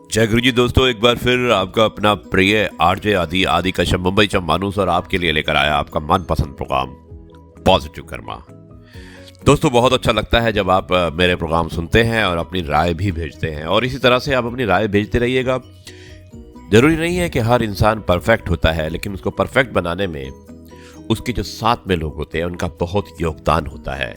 जय गुरु जी दोस्तों, एक बार फिर आपका अपना प्रिय आरजे आदि आदि कश्यप मुंबई मानुस और आपके लिए लेकर आया आपका मनपसंद प्रोग्राम पॉजिटिव कर्मा। दोस्तों, बहुत अच्छा लगता है जब आप मेरे प्रोग्राम सुनते हैं और अपनी राय भी भेजते हैं, और इसी तरह से आप अपनी राय भेजते रहिएगा। जरूरी नहीं है कि हर इंसान परफेक्ट होता है, लेकिन उसको परफेक्ट बनाने में उसके जो साथ में लोग होते हैं उनका बहुत योगदान होता है।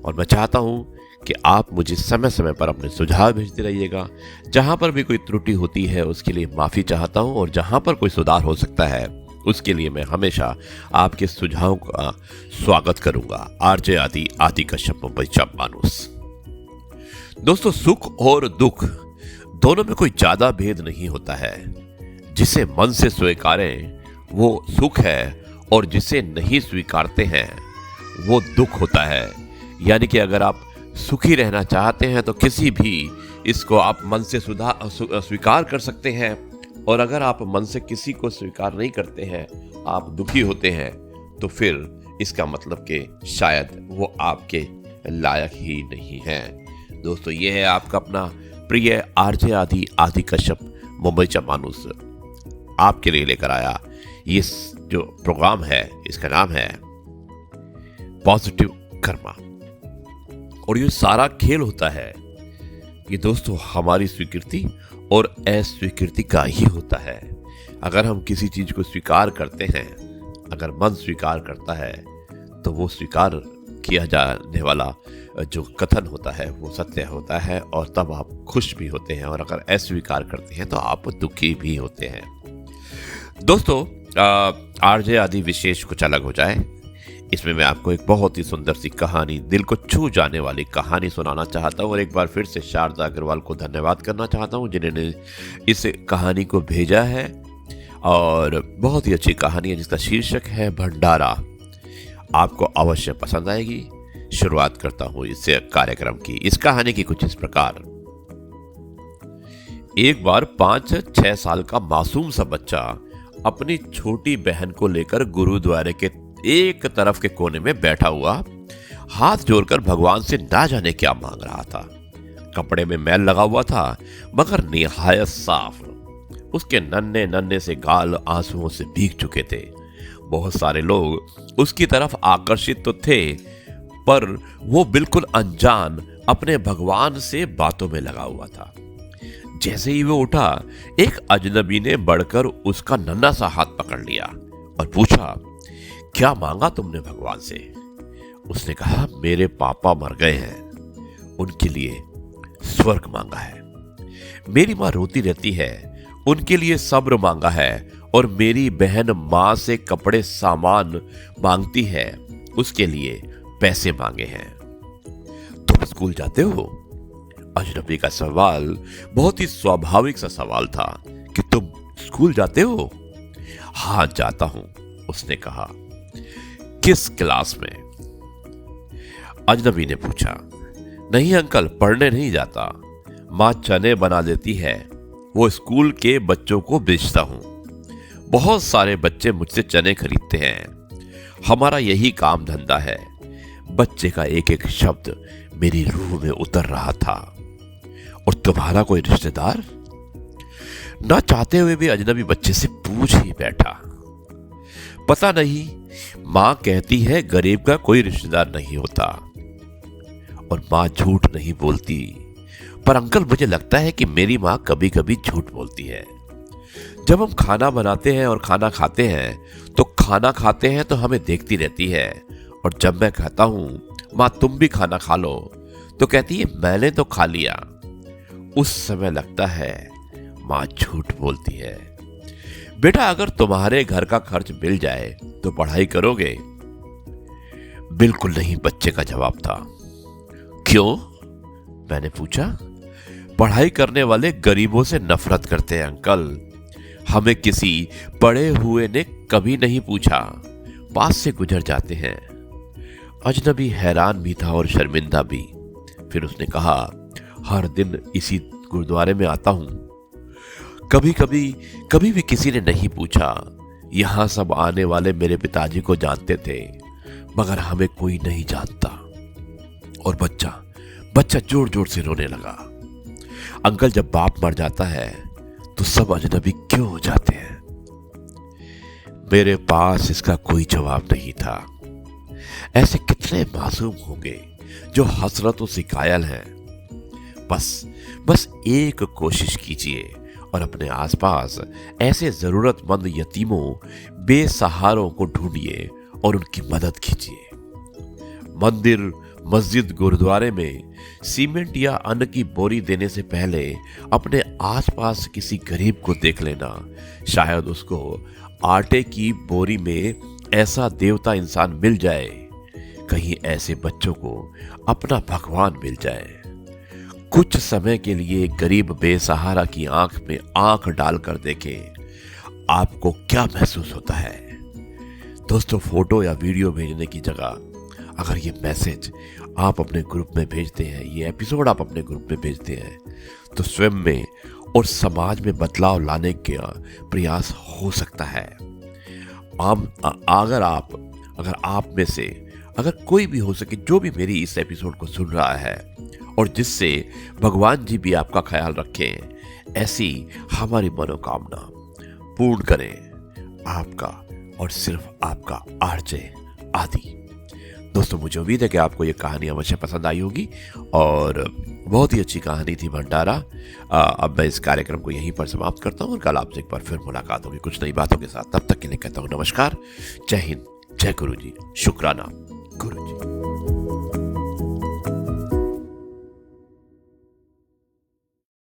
और मैं चाहता हूं कि आप मुझे समय समय पर अपने सुझाव भेजते रहिएगा। जहां पर भी कोई त्रुटि होती है उसके लिए माफ़ी चाहता हूं, और जहां पर कोई सुधार हो सकता है उसके लिए मैं हमेशा आपके सुझावों का स्वागत करूंगा। आरजे आदि आदि कश्यप मुंबई मानुस। दोस्तों, सुख और दुख दोनों में कोई ज्यादा भेद नहीं होता है। जिसे मन से स्वीकारें वो सुख है, और जिसे नहीं स्वीकारते हैं वो दुख होता है। यानी कि अगर आप सुखी रहना चाहते हैं तो किसी भी इसको आप मन से स्वीकार कर सकते हैं, और अगर आप मन से किसी को स्वीकार नहीं करते हैं, आप दुखी होते हैं, तो फिर इसका मतलब कि शायद वो आपके लायक ही नहीं है। दोस्तों, ये है आपका अपना प्रिय आरजे आदि आदि कश्यप मुंबई मानुस आपके लिए लेकर आया ये जो प्रोग्राम है, इसका नाम है पॉजिटिव कर्मा। और ये सारा खेल होता है ये दोस्तों हमारी स्वीकृति और अस्वीकृति का ही होता है। अगर हम किसी चीज को स्वीकार करते हैं, अगर मन स्वीकार करता है, तो वो स्वीकार किया जाने वाला जो कथन होता है वो सत्य होता है, और तब आप खुश भी होते हैं। और अगर अस्वीकार करते हैं तो आप दुखी भी होते हैं। दोस्तों, आरजे आदि विशेष कुछ अलग हो जाए, इसमें मैं आपको एक बहुत ही सुंदर सी कहानी, दिल को छू जाने वाली कहानी सुनाना चाहता हूँ। और एक बार फिर से शारदा अग्रवाल को धन्यवाद करना चाहता हूँ जिन्होंने इस कहानी को भेजा है। और बहुत ही अच्छी कहानी है जिसका शीर्षक है भंडारा। आपको अवश्य पसंद आएगी। शुरुआत करता हूँ इस कार्यक्रम की। इस कहानी की कुछ इस प्रकार। एक बार 5-6 साल का मासूम सा बच्चा अपनी छोटी बहन को लेकर गुरुद्वारे के एक तरफ के कोने में बैठा हुआ हाथ जोड़कर भगवान से ना जाने क्या मांग रहा था। कपड़े में मैल लगा हुआ था, मगर निहायत साफ। उसके नन्हे नन्हे से गाल आंसुओं से भीग चुके थे। बहुत सारे लोग उसकी तरफ आकर्षित तो थे, पर वो बिल्कुल अनजान अपने भगवान से बातों में लगा हुआ था। जैसे ही वो उठा, एक अजनबी ने बढ़कर उसका नन्हा सा हाथ पकड़ लिया और पूछा, क्या मांगा तुमने भगवान से? उसने कहा, मेरे पापा मर गए हैं, उनके लिए स्वर्ग मांगा है। मेरी माँ रोती रहती है, उनके लिए सब्र मांगा है। और मेरी बहन माँ से कपड़े सामान मांगती है, उसके लिए पैसे मांगे हैं। तुम स्कूल जाते हो? अजनबी का सवाल बहुत ही स्वाभाविक सा सवाल था कि तुम स्कूल जाते हो? हाँ, जाता हूं, उसने कहा। किस क्लास में? अजनबी ने पूछा। नहीं अंकल, पढ़ने नहीं जाता। माँ चने बना देती है, वो स्कूल के बच्चों को बेचता हूं। बहुत सारे बच्चे मुझसे चने खरीदते हैं। हमारा यही काम धंधा है। बच्चे का एक एक शब्द मेरी रूह में उतर रहा था। और तुम्हारा कोई रिश्तेदार? ना चाहते हुए भी अजनबी बच्चे से पूछ ही बैठा। पता नहीं, मां कहती है गरीब का कोई रिश्तेदार नहीं होता। और मां झूठ नहीं बोलती। पर अंकल, मुझे लगता है कि मेरी मां कभी कभी झूठ बोलती है। जब हम खाना बनाते हैं और खाना खाते हैं तो हमें देखती रहती है। और जब मैं कहता हूं, मां तुम भी खाना खा लो, तो कहती है मैंने तो खा लिया। उस समय लगता है मां झूठ बोलती है। बेटा, अगर तुम्हारे घर का खर्च मिल जाए तो पढ़ाई करोगे? बिल्कुल नहीं, बच्चे का जवाब था। क्यों? मैंने पूछा। पढ़ाई करने वाले गरीबों से नफरत करते हैं अंकल। हमें किसी पढ़े हुए ने कभी नहीं पूछा, पास से गुजर जाते हैं। अजनबी हैरान भी था और शर्मिंदा भी। फिर उसने कहा, हर दिन इसी गुरुद्वारे में आता हूं। कभी भी किसी ने नहीं पूछा। यहां सब आने वाले मेरे पिताजी को जानते थे, मगर हमें कोई नहीं जानता। और बच्चा जोर जोर से रोने लगा। अंकल, जब बाप मर जाता है तो सब अजनबी क्यों हो जाते हैं? मेरे पास इसका कोई जवाब नहीं था। ऐसे कितने मासूम होंगे जो हसरतों से कायल हैं। बस एक कोशिश कीजिए और अपने आसपास ऐसे जरूरतमंद यतीमों, बेसहारों को ढूंढिए और उनकी मदद कीजिए। मंदिर, मस्जिद, गुरुद्वारे में सीमेंट या अन्न की बोरी देने से पहले अपने आसपास किसी गरीब को देख लेना। शायद उसको आटे की बोरी में ऐसा देवता इंसान मिल जाए, कहीं ऐसे बच्चों को अपना भगवान मिल जाए। कुछ समय के लिए गरीब बेसहारा की आंख में आंख डालकर देखें, आपको क्या महसूस होता है। दोस्तों, फोटो या वीडियो भेजने की जगह अगर ये मैसेज आप अपने ग्रुप में भेजते हैं, ये एपिसोड आप अपने ग्रुप में भेजते हैं, तो स्वयं में और समाज में बदलाव लाने का प्रयास हो सकता है। अगर आप में से अगर कोई भी हो सके जो भी मेरी इस एपिसोड को सुन रहा है और जिससे भगवान जी भी आपका ख्याल रखें, ऐसी हमारी मनोकामना पूर्ण करें आपका और सिर्फ आपका आरजे आदि। दोस्तों, मुझे उम्मीद है कि आपको ये कहानी अवश्य पसंद आई होगी और बहुत ही अच्छी कहानी थी भंडारा। अब मैं इस कार्यक्रम को यहीं पर समाप्त करता हूँ और कल आपसे एक बार फिर मुलाकात होगी कुछ नई बातों के साथ। तब तक के लिए कहता हूँ नमस्कार, जय हिंद, जय गुरु जी, शुक्राना गुरु जी।